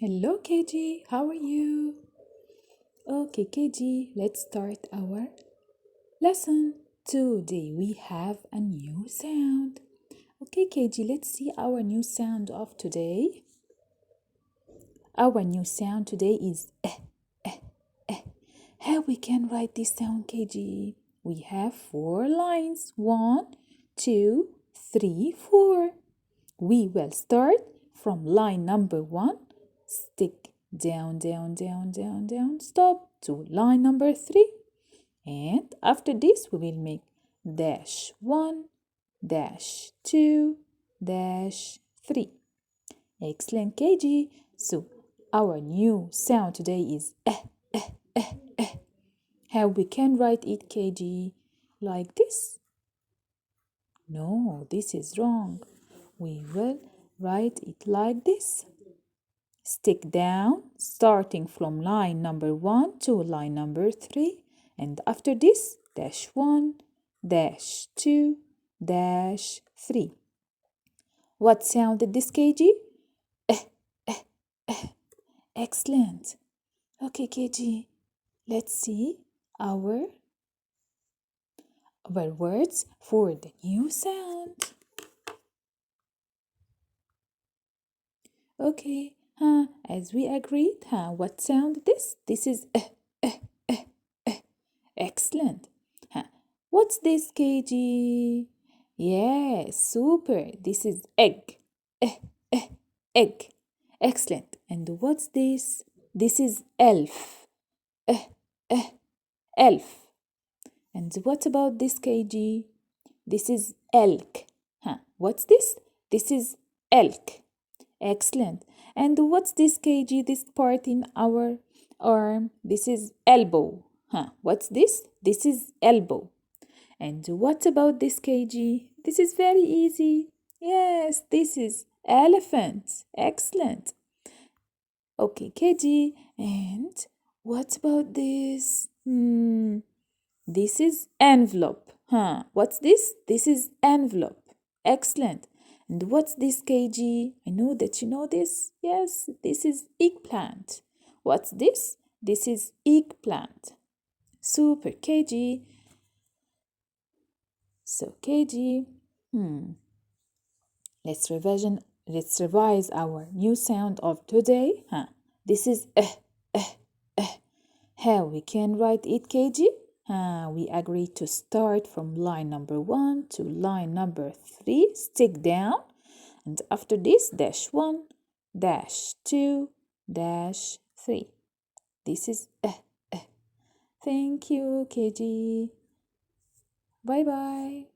Hello, KG. How are you? Okay, KG, let's start our lesson. Today we have a new sound. Okay, KG, let's see our new sound of today. Our new sound today is eh. How we can write this sound, KG? We have 4 lines. 1, 2, 3, 4. We will start from line number 1. Stick down, stop to line number 3. And after this, we will make dash 1, dash 2, dash 3. Excellent, KG. So, our new sound today is eh. How we can write it, KG? Like this? No, this is wrong. We will write it like this. Stick down, starting from line number 1 to line number 3. And after this, dash 1, dash 2, dash 3. What sound did this, KG? Excellent. Okay, KG, let's see our words for the new sound. Okay, as we agreed, what sound this? This is excellent. What's this, KG? Yes, super. This is egg. Egg. Excellent. And what's this? This is elf. Elf. And what about this, KG? This is elk. What's this? This is elk. Excellent. And what's this, KG? This part in our arm? This is elbow. What's this? This is elbow. And what about this, KG? This is very easy. Yes, this is elephant. Excellent. Okay, KG. And what about this? This is envelope. What's this? This is envelope. Excellent. And what's this, KG? I know that you know this. Yes, this is eggplant. What's this? This is eggplant. Super, KG. So, KG, let's revise our new sound of today. This is How we can write it, KG? We agreed to start from line number 1 to line number 3. Stick down. And after this, dash 1, dash 2, dash 3. This is Thank you, KG. Bye-bye.